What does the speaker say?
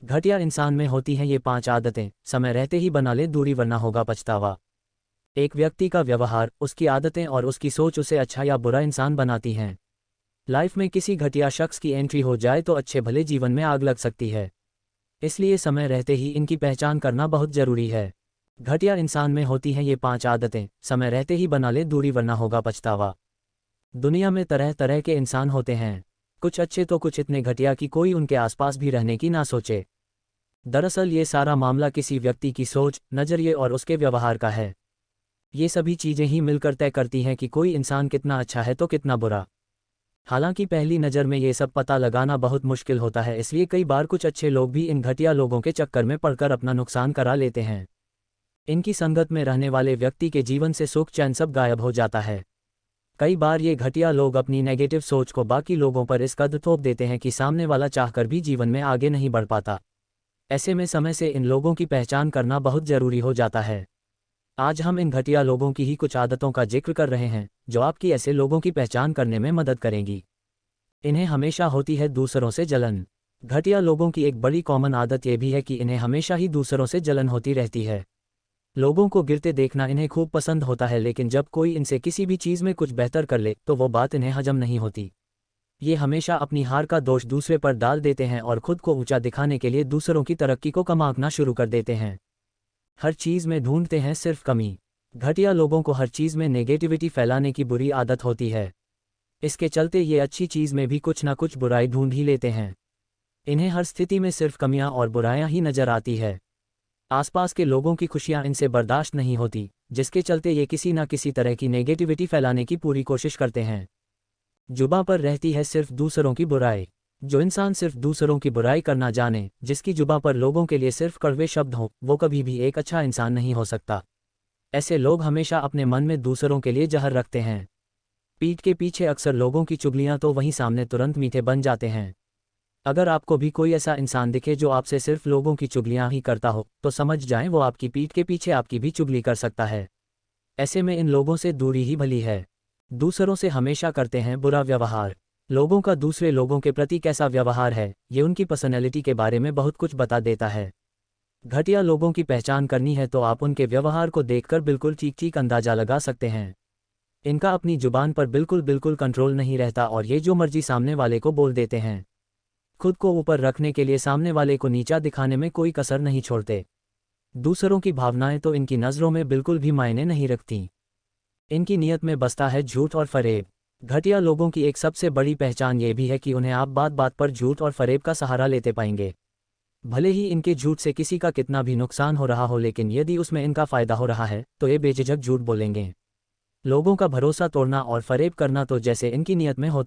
घटिया इंसान में होती हैं ये 5 आदतें, समय रहते ही बना ले दूरी वरना होगा पछतावा। एक व्यक्ति का व्यवहार, उसकी आदतें और उसकी सोच उसे अच्छा या बुरा इंसान बनाती हैं। लाइफ में किसी घटिया शख्स की एंट्री हो जाए तो अच्छे भले जीवन में आग लग सकती है। इसलिए समय रहते ही इनकी पहचान करना बहुत जरूरी है। घटिया इंसान में होती हैं ये 5 आदतें, समय रहते ही बना ले दूरी वरना होगा पछतावा। दुनिया में तरह तरह के इंसान होते हैं, कुछ अच्छे तो कुछ इतने घटिया कि कोई उनके आसपास भी रहने की ना सोचे। दरअसल ये सारा मामला किसी व्यक्ति की सोच, नज़रिए और उसके व्यवहार का है। ये सभी चीज़ें ही मिलकर तय करती हैं कि कोई इंसान कितना अच्छा है तो कितना बुरा। हालांकि पहली नज़र में ये सब पता लगाना बहुत मुश्किल होता है, इसलिए कई बार कुछ अच्छे लोग भी इन घटिया लोगों के चक्कर में पड़कर अपना नुकसान करा लेते हैं। इनकी संगत में रहने वाले व्यक्ति के जीवन से सुख चैन सब गायब हो जाता है। कई बार ये घटिया लोग अपनी नेगेटिव सोच को बाकी लोगों पर इस कदर थोप देते हैं कि सामने वाला चाहकर भी जीवन में आगे नहीं बढ़ पाता। ऐसे में समय से इन लोगों की पहचान करना बहुत ज़रूरी हो जाता है। आज हम इन घटिया लोगों की ही कुछ आदतों का जिक्र कर रहे हैं जो आपकी ऐसे लोगों की पहचान करने में मदद करेंगी। इन्हें हमेशा होती है दूसरों से जलन। घटिया लोगों की एक बड़ी कॉमन आदत ये भी है कि इन्हें हमेशा ही दूसरों से जलन होती रहती है। लोगों को गिरते देखना इन्हें खूब पसंद होता है, लेकिन जब कोई इनसे किसी भी चीज़ में कुछ बेहतर कर ले तो वो बात इन्हें हजम नहीं होती। ये हमेशा अपनी हार का दोष दूसरे पर डाल देते हैं और खुद को ऊंचा दिखाने के लिए दूसरों की तरक्की को कम आंकना शुरू कर देते हैं। हर चीज़ में ढूंढते हैं सिर्फ कमी। घटिया लोगों को हर चीज़ में नेगेटिविटी फैलाने की बुरी आदत होती है। इसके चलते ये अच्छी चीज़ में भी कुछ ना कुछ बुराई ढूंढ ही लेते हैं। इन्हें हर स्थिति में सिर्फ कमियां और बुराइयां ही नजर आती है। आसपास के लोगों की खुशियां इनसे बर्दाश्त नहीं होती, जिसके चलते ये किसी ना किसी तरह की नेगेटिविटी फैलाने की पूरी कोशिश करते हैं। जुबां पर रहती है सिर्फ दूसरों की बुराई। जो इंसान सिर्फ दूसरों की बुराई करना जाने, जिसकी जुबां पर लोगों के लिए सिर्फ कड़वे शब्द हों, वो कभी भी एक अच्छा इंसान नहीं हो सकता। ऐसे लोग हमेशा अपने मन में दूसरों के लिए जहर रखते हैं। पीठ के पीछे अक्सर लोगों की चुगलियां तो वहीं सामने तुरंत मीठे बन जाते हैं। अगर आपको भी कोई ऐसा इंसान दिखे जो आपसे सिर्फ लोगों की चुगलियां ही करता हो, तो समझ जाएं वो आपकी पीठ के पीछे आपकी भी चुगली कर सकता है। ऐसे में इन लोगों से दूरी ही भली है। दूसरों से हमेशा करते हैं बुरा व्यवहार। लोगों का दूसरे लोगों के प्रति कैसा व्यवहार है, ये उनकी पर्सनैलिटी के बारे में बहुत कुछ बता देता है। घटिया लोगों की पहचान करनी है तो आप उनके व्यवहार को देखकर बिल्कुल ठीक अंदाजा लगा सकते हैं। इनका अपनी जुबान पर बिल्कुल कंट्रोल नहीं रहता और ये जो मर्जी सामने वाले को बोल देते हैं। खुद को ऊपर रखने के लिए सामने वाले को नीचा दिखाने में कोई कसर नहीं छोड़ते। दूसरों की भावनाएं तो इनकी नज़रों में बिल्कुल भी मायने नहीं रखती। इनकी नीयत में बसता है झूठ और फरेब। घटिया लोगों की एक सबसे बड़ी पहचान ये भी है कि उन्हें आप बात बात पर झूठ और फरेब का सहारा लेते पाएंगे। भले ही इनके झूठ से किसी का कितना भी नुकसान हो रहा हो, लेकिन यदि उसमें इनका फ़ायदा हो रहा है तो ये बेझिझक झूठ बोलेंगे। लोगों का भरोसा तोड़ना और फरेब करना तो जैसे इनकी नीयत में होता